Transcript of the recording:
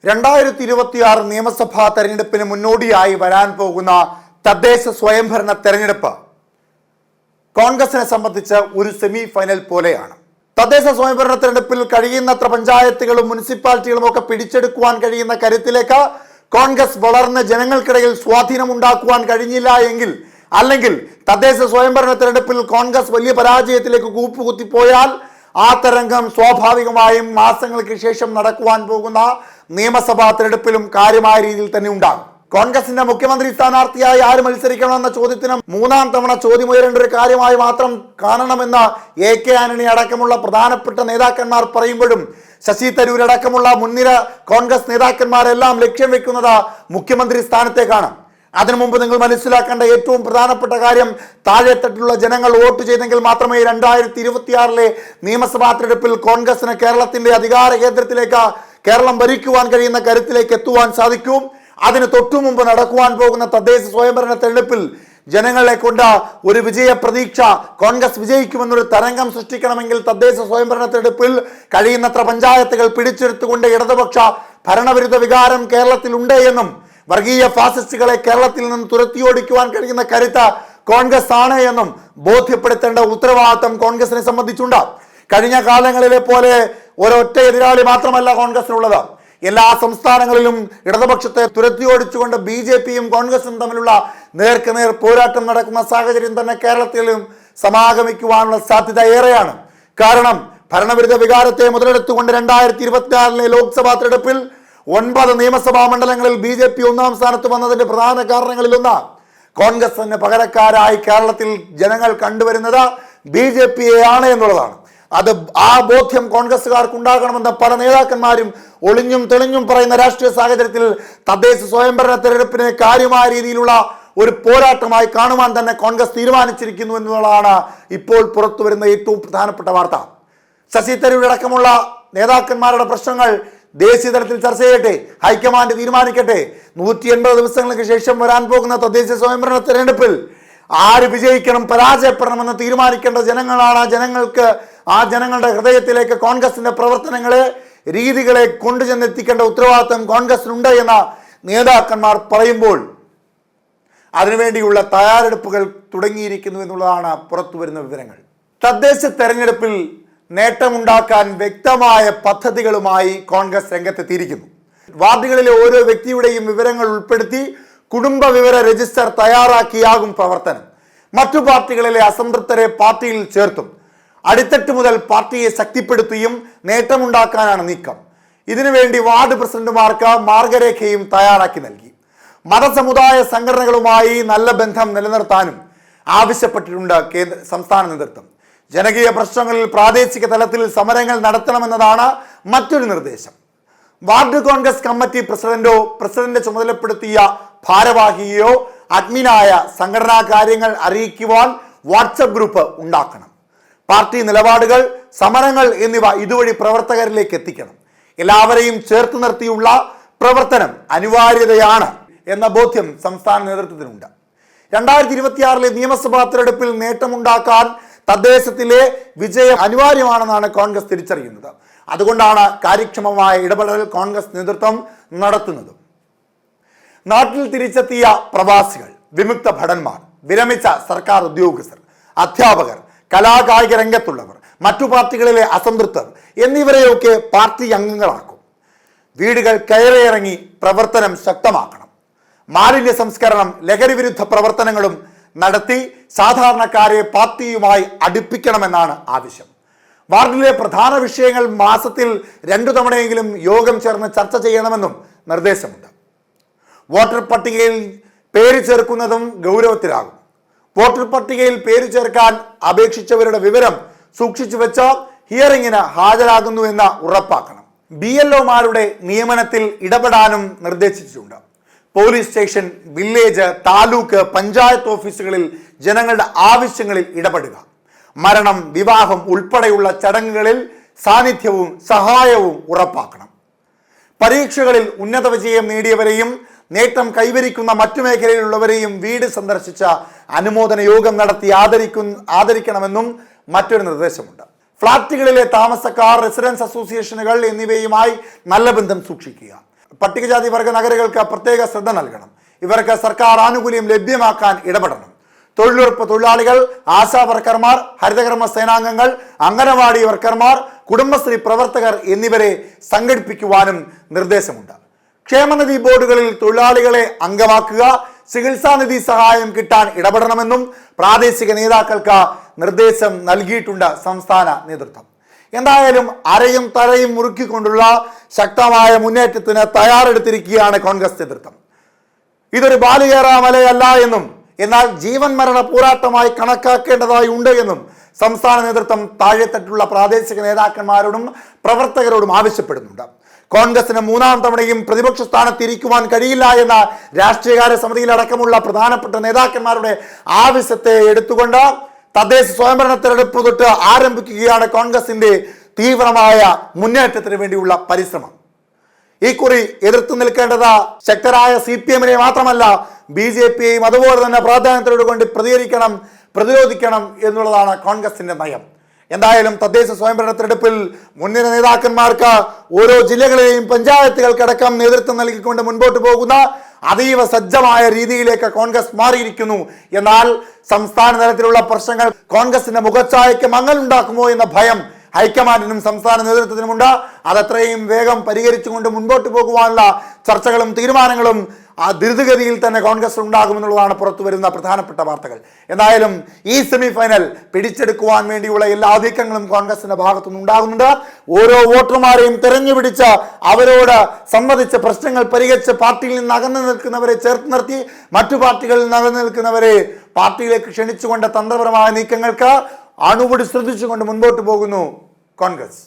2026 നിയമസഭാ തെരഞ്ഞെടുപ്പിന് മുന്നോടിയായി വരാൻ പോകുന്ന തദ്ദേശ സ്വയംഭരണ തെരഞ്ഞെടുപ്പ് കോൺഗ്രസിനെ സംബന്ധിച്ച് ഒരു സെമി ഫൈനൽ പോലെയാണ്. തദ്ദേശ സ്വയംഭരണ തെരഞ്ഞെടുപ്പിൽ കഴിയുന്നത്ര പഞ്ചായത്തുകളും മുനിസിപ്പാലിറ്റികളും ഒക്കെ പിടിച്ചെടുക്കുവാൻ കഴിയുന്ന കരുത്തിലേക്ക് കോൺഗ്രസ് വളർന്ന് ജനങ്ങൾക്കിടയിൽ സ്വാധീനമുണ്ടാക്കുവാൻ കഴിഞ്ഞില്ല എങ്കിൽ, അല്ലെങ്കിൽ തദ്ദേശ സ്വയംഭരണ തെരഞ്ഞെടുപ്പിൽ കോൺഗ്രസ് വലിയ പരാജയത്തിലേക്ക് കൂപ്പുകുത്തിപ്പോയാൽ ആ തരംഗം സ്വാഭാവികമായും മാസങ്ങൾക്ക് ശേഷം നടക്കുവാൻ പോകുന്ന നിയമസഭാ തെരഞ്ഞെടുപ്പിലും കാര്യമായ രീതിയിൽ തന്നെ ഉണ്ടാകും. കോൺഗ്രസിന്റെ മുഖ്യമന്ത്രി സ്ഥാനാർത്ഥിയായി ആര് മത്സരിക്കണമെന്ന ചോദ്യത്തിന് മൂന്നാം തവണ ചോദ്യമുയരേണ്ട ഒരു കാര്യമായി മാത്രം കാണണമെന്ന് AK ആന്റണി അടക്കമുള്ള പ്രധാനപ്പെട്ട നേതാക്കന്മാർ പറയുമ്പോഴും ശശി തരൂർ അടക്കമുള്ള മുൻനിര കോൺഗ്രസ് നേതാക്കന്മാരെല്ലാം ലക്ഷ്യം വെക്കുന്നത് മുഖ്യമന്ത്രി സ്ഥാനത്തേക്കാണ്. അതിനു മുമ്പ് നിങ്ങൾ മനസ്സിലാക്കേണ്ട ഏറ്റവും പ്രധാനപ്പെട്ട കാര്യം, താഴെത്തട്ടിലുള്ള ജനങ്ങൾ വോട്ട് ചെയ്തെങ്കിൽ മാത്രമേ 2026 നിയമസഭാ തെരഞ്ഞെടുപ്പിൽ കോൺഗ്രസിന് കേരളത്തിന്റെ അധികാര കേന്ദ്രത്തിലേക്ക്, കേരളം ഭരിക്കുവാൻ കഴിയുന്ന കരുത്തിലേക്ക് എത്തുവാൻ സാധിക്കൂ. അതിന് തൊട്ടു മുമ്പ് നടക്കുവാൻ പോകുന്ന തദ്ദേശ സ്വയംഭരണ തെരഞ്ഞെടുപ്പിൽ ജനങ്ങളെ കൊണ്ട് ഒരു വിജയ പ്രതീക്ഷ, കോൺഗ്രസ് വിജയിക്കുമെന്നൊരു തരംഗം സൃഷ്ടിക്കണമെങ്കിൽ തദ്ദേശ സ്വയംഭരണ തെരഞ്ഞെടുപ്പിൽ കഴിയുന്നത്ര പഞ്ചായത്തുകൾ പിടിച്ചെടുത്തുകൊണ്ട് ഇടതുപക്ഷ ഭരണവിരുദ്ധ വികാരം കേരളത്തിൽ ഉണ്ട് എന്നും വർഗീയ ഫാസിസ്റ്റുകളെ കേരളത്തിൽ നിന്ന് തുരത്തിയോടിക്കുവാൻ കഴിയുന്ന കരുത്ത് കോൺഗ്രസ് ആണ് എന്നും ബോധ്യപ്പെടുത്തേണ്ട ഉത്തരവാദിത്തം കോൺഗ്രസിനെ സംബന്ധിച്ചുണ്ട്. കഴിഞ്ഞ കാലങ്ങളിലെ പോലെ ഒരൊറ്റ എതിരാളി മാത്രമല്ല കോൺഗ്രസിനുള്ളത്. എല്ലാ സംസ്ഥാനങ്ങളിലും ഇടതുപക്ഷത്തെ തുരത്തിയോടിച്ചുകൊണ്ട് BJPയും കോൺഗ്രസും തമ്മിലുള്ള നേർക്കുനേർ പോരാട്ടം നടക്കുന്ന സാഹചര്യം തന്നെ കേരളത്തിലും സമാഗമിക്കുവാനുള്ള സാധ്യത ഏറെയാണ്. കാരണം ഭരണവിരുദ്ധ വികാരത്തെ മുതലെടുത്തുകൊണ്ട് 2026 ലോക്സഭാ തെരഞ്ഞെടുപ്പിൽ 9 നിയമസഭാ മണ്ഡലങ്ങളിൽ BJP ഒന്നാം സ്ഥാനത്ത് വന്നതിന്റെ പ്രധാന കാരണങ്ങളിലൊന്ന് കോൺഗ്രസിന് പകരക്കാരായി കേരളത്തിൽ ജനങ്ങൾ കണ്ടുവരുന്നത് BJPയെ ആണ് എന്നുള്ളതാണ്. ആ ബോധ്യം കോൺഗ്രസുകാർക്ക് ഉണ്ടാകണമെന്ന് പല നേതാക്കന്മാരും ഒളിഞ്ഞും തെളിഞ്ഞും പറയുന്ന രാഷ്ട്രീയ സാഹചര്യത്തിൽ തദ്ദേശ സ്വയംഭരണ തെരഞ്ഞെടുപ്പിനെ കാര്യമായ രീതിയിലുള്ള ഒരു പോരാട്ടമായി കാണുവാൻ തന്നെ കോൺഗ്രസ് തീരുമാനിച്ചിരിക്കുന്നു എന്നുള്ളതാണ് ഇപ്പോൾ പുറത്തു വരുന്ന ഏറ്റവും പ്രധാനപ്പെട്ട വാർത്ത. ശശി തരൂർ അടക്കമുള്ള നേതാക്കന്മാരുടെ പ്രശ്നങ്ങൾ ദേശീയ തലത്തിൽ ചർച്ച ചെയ്യട്ടെ, ഹൈക്കമാൻഡ് തീരുമാനിക്കട്ടെ. 180 ദിവസങ്ങൾക്ക് ശേഷം വരാൻ പോകുന്ന തദ്ദേശ സ്വയംഭരണ തെരഞ്ഞെടുപ്പിൽ ആര് വിജയിക്കണം, പരാജയപ്പെടണമെന്ന് തീരുമാനിക്കേണ്ട ജനങ്ങളാണ്. ജനങ്ങളുടെ ഹൃദയത്തിലേക്ക് കോൺഗ്രസിന്റെ പ്രവർത്തനങ്ങളെ, രീതികളെ കൊണ്ടുചെന്നെത്തിക്കേണ്ട ഉത്തരവാദിത്വം കോൺഗ്രസിനുണ്ട് എന്ന നേതാക്കന്മാർ പറയുമ്പോൾ അതിനുവേണ്ടിയുള്ള തയ്യാറെടുപ്പുകൾ തുടങ്ങിയിരിക്കുന്നു എന്നുള്ളതാണ് പുറത്തു വരുന്ന വിവരങ്ങൾ. തദ്ദേശ തെരഞ്ഞെടുപ്പിൽ നേട്ടമുണ്ടാക്കാൻ വ്യക്തമായ പദ്ധതികളുമായി കോൺഗ്രസ് രംഗത്തെത്തിയിരിക്കുന്നു. വാർഡുകളിലെ ഓരോ വ്യക്തിയുടെയും വിവരങ്ങൾ ഉൾപ്പെടുത്തി കുടുംബ വിവര രജിസ്റ്റർ തയ്യാറാക്കിയാകും പ്രവർത്തനം. മറ്റു പാർട്ടികളിലെ അസംതൃപ്തരെ പാർട്ടിയിൽ ചേർത്തും അടിത്തട്ട് മുതൽ പാർട്ടിയെ ശക്തിപ്പെടുത്തിയും നേട്ടമുണ്ടാക്കാനാണ് നീക്കം. ഇതിനുവേണ്ടി വാർഡ് പ്രസിഡന്റുമാർക്ക് മാർഗരേഖയും തയ്യാറാക്കി നൽകി. മതസമുദായ സംഘടനകളുമായി നല്ല ബന്ധം നിലനിർത്താനും ആവശ്യപ്പെട്ടിട്ടുണ്ട് സംസ്ഥാന നേതൃത്വം. ജനകീയ പ്രശ്നങ്ങളിൽ പ്രാദേശിക തലത്തിൽ സമരങ്ങൾ നടത്തണമെന്നതാണ് മറ്റൊരു നിർദ്ദേശം. വാർഡ് കോൺഗ്രസ് കമ്മിറ്റി പ്രസിഡന്റോ പ്രസിഡന്റ് ചുമതലപ്പെടുത്തിയ ഭാരവാഹിയോ അഡ്മിനായ സംഘടനാ കാര്യങ്ങൾ അറിയിക്കുവാൻ വാട്സപ്പ് ഗ്രൂപ്പ് ഉണ്ടാക്കണം. പാർട്ടി നിലപാടുകൾ, സമരങ്ങൾ എന്നിവ ഇതുവഴി പ്രവർത്തകരിലേക്ക് എത്തിക്കണം. എല്ലാവരെയും ചേർത്ത് നിർത്തിയുള്ള പ്രവർത്തനം അനിവാര്യതയാണ് എന്ന ബോധ്യം സംസ്ഥാന നേതൃത്വത്തിനുണ്ട്. 2026 നിയമസഭാ തെരഞ്ഞെടുപ്പിൽ നേട്ടമുണ്ടാക്കാൻ തദ്ദേശത്തിലെ വിജയം അനിവാര്യമാണെന്നാണ് കോൺഗ്രസ് തിരിച്ചറിയുന്നത്. അതുകൊണ്ടാണ് കാര്യക്ഷമമായ ഇടപെടൽ കോൺഗ്രസ് നേതൃത്വം നടത്തുന്നത്. നാട്ടിൽ തിരിച്ചെത്തിയ പ്രവാസികൾ, വിമുക്ത ഭടന്മാർ, വിരമിച്ച സർക്കാർ ഉദ്യോഗസ്ഥർ, അധ്യാപകർ, കലാകായിക രംഗത്തുള്ളവർ, മറ്റു പാർട്ടികളിലെ അസംതൃപ്തർ എന്നിവരെയൊക്കെ പാർട്ടി അംഗങ്ങളാക്കും. വീടുകൾ കയറിയിറങ്ങി പ്രവർത്തനം ശക്തമാക്കണം. മാലിന്യ സംസ്കരണം, ലഹരി വിരുദ്ധ പ്രവർത്തനങ്ങളും നടത്തി സാധാരണക്കാരെ പാർട്ടിയുമായി അടുപ്പിക്കണമെന്നാണ് ആവശ്യം. വാർഡിലെ പ്രധാന വിഷയങ്ങൾ മാസത്തിൽ 2 തവണയെങ്കിലും യോഗം ചേർന്ന് ചർച്ച ചെയ്യണമെന്നും നിർദ്ദേശമുണ്ട്. വോട്ടർ പട്ടികയിൽ പേര് ചേർക്കുന്നതും ഗൗരവത്തിലാകും. വോട്ടർ പട്ടികയിൽ പേര് ചേർക്കാൻ അപേക്ഷിച്ചവരുടെ വിവരം സൂക്ഷിച്ചു വെച്ച് ഹിയറിംഗിന് ഹാജരാകുന്നു എന്ന് ഉറപ്പാക്കണം. BLOമാരുടെ നിയമനത്തിൽ ഇടപെടാനും നിർദ്ദേശിച്ചിട്ടുണ്ട്. Police station, village, taluk, panchayat ഓഫീസുകളിൽ ജനങ്ങളുടെ ആവശ്യങ്ങളിൽ ഇടപെടുക. മരണം, വിവാഹം ഉൾപ്പെടെയുള്ള ചടങ്ങുകളിൽ സാന്നിധ്യവും സഹായവും ഉറപ്പാക്കണം. പരീക്ഷകളിൽ ഉന്നത വിജയം നേടിയവരെയും നേട്ടം കൈവരിക്കുന്ന മറ്റു മേഖലയിലുള്ളവരെയും വീട് സന്ദർശിച്ച അനുമോദന യോഗം നടത്തി ആദരിക്കണമെന്നും മറ്റൊരു നിർദ്ദേശമുണ്ട്. ഫ്ളാറ്റുകളിലെ താമസക്കാർ, റെസിഡൻസ് അസോസിയേഷനുകൾ എന്നിവയുമായി നല്ല ബന്ധം സൂക്ഷിക്കുക. പട്ടികജാതി വർഗ നഗരങ്ങൾക്ക് പ്രത്യേക ശ്രദ്ധ നൽകണം. ഇവർക്ക് സർക്കാർ ആനുകൂല്യം ലഭ്യമാക്കാൻ ഇടപെടണം. തൊഴിലുറപ്പ് തൊഴിലാളികൾ, ആശാ വർക്കർമാർ, ഹരിതകർമ്മ സേനാംഗങ്ങൾ, അംഗനവാടി വർക്കർമാർ, കുടുംബശ്രീ പ്രവർത്തകർ എന്നിവരെ സംഘടിപ്പിക്കുവാനും നിർദ്ദേശമുണ്ട്. ക്ഷേമനിധി ബോർഡുകളിൽ തൊഴിലാളികളെ അംഗമാക്കുക, ചികിത്സാനിധി സഹായം കിട്ടാൻ ഇടപെടണമെന്നും പ്രാദേശിക നേതാക്കൾക്ക് നിർദ്ദേശം നൽകിയിട്ടുണ്ട് സംസ്ഥാന നേതൃത്വം. എന്തായാലും അരയും തലയും മുറുക്കിക്കൊണ്ടുള്ള ശക്തമായ മുന്നേറ്റത്തിന് തയ്യാറെടുത്തിരിക്കുകയാണ് കോൺഗ്രസ് നേതൃത്വം. ഇതൊരു ബാലികേറാ മലയല്ല എന്നും എന്നാൽ ജീവൻ മരണ പോരാട്ടമായി കണക്കാക്കേണ്ടതായി ഉണ്ട് എന്നും സംസ്ഥാന നേതൃത്വം താഴെത്തട്ടുള്ള പ്രാദേശിക നേതാക്കന്മാരോടും പ്രവർത്തകരോടും ആവശ്യപ്പെടുന്നുണ്ട്. കോൺഗ്രസിന് മൂന്നാം തവണയും പ്രതിപക്ഷ സ്ഥാനത്തിരിക്കുവാൻ കഴിയില്ല എന്ന രാഷ്ട്രീയകാര്യ സമിതിയിലടക്കമുള്ള പ്രധാനപ്പെട്ട നേതാക്കന്മാരുടെ ആവശ്യത്തെ എടുത്തുകൊണ്ട് തദ്ദേശ സ്വയംഭരണ തെരഞ്ഞെടുപ്പ് തൊട്ട് ആരംഭിക്കുകയാണ് കോൺഗ്രസിന്റെ തീവ്രമായ മുന്നേറ്റത്തിന് വേണ്ടിയുള്ള പരിശ്രമം. ഈ കുറി എതിർത്ത് നിൽക്കേണ്ടത് ശക്തരായ CPM മാത്രമല്ല, BJPയെയും അതുപോലെ തന്നെ പ്രാധാന്യത്തോട് കൊണ്ട് പ്രതിരോധിക്കണം എന്നുള്ളതാണ് കോൺഗ്രസിന്റെ നയം. എന്തായാലും തദ്ദേശ സ്വയംഭരണ തെരഞ്ഞെടുപ്പിൽ മുൻനിര നേതാക്കന്മാർക്ക് ഓരോ ജില്ലകളെയും പഞ്ചായത്തുകൾക്കടക്കം നേതൃത്വം നൽകിക്കൊണ്ട് മുൻപോട്ട് പോകുന്ന അതീവ സജ്ജമായ രീതിയിലേക്ക് കോൺഗ്രസ് മാറിയിരിക്കുന്നു. എന്നാൽ സംസ്ഥാന തലത്തിലുള്ള പ്രശ്നങ്ങൾ കോൺഗ്രസിന്റെ മുഖച്ഛായയ്ക്ക് മങ്ങലുണ്ടാക്കുമോ എന്ന ഭയം ഹൈക്കമാൻഡിനും സംസ്ഥാന നേതൃത്വത്തിനുമുണ്ട്. അതെത്രയും വേഗം പരിഹരിച്ചുകൊണ്ട് മുൻപോട്ട് പോകുവാനുള്ള ചർച്ചകളും തീരുമാനങ്ങളും ആ ദ്രുതഗതിയിൽ തന്നെ കോൺഗ്രസ് ഉണ്ടാകുമെന്നുള്ളതാണ് പുറത്തു വരുന്ന പ്രധാനപ്പെട്ട വാർത്തകൾ. എന്തായാലും ഈ സെമിഫൈനൽ പിടിച്ചെടുക്കുവാൻ വേണ്ടിയുള്ള എല്ലാ ആധിക്യങ്ങളും കോൺഗ്രസിന്റെ ഭാഗത്തുനിന്ന് ഉണ്ടാകുന്നുണ്ട്. ഓരോ വോട്ടർമാരെയും തെരഞ്ഞുപിടിച്ച് അവരോട് സംവദിച്ച് പ്രശ്നങ്ങൾ പരിഹരിച്ച് പാർട്ടിയിൽ നിന്ന് അകന്നു നിൽക്കുന്നവരെ ചേർത്ത് നിർത്തി മറ്റു പാർട്ടികളിൽ നിന്ന് അകന്നു നിൽക്കുന്നവരെ പാർട്ടിയിലേക്ക് ക്ഷണിച്ചുകൊണ്ട് തന്ത്രപരമായ നീക്കങ്ങൾക്ക് അണുപൊടി ശ്രദ്ധിച്ചുകൊണ്ട് മുൻപോട്ട് പോകുന്നു കോൺഗ്രസ്.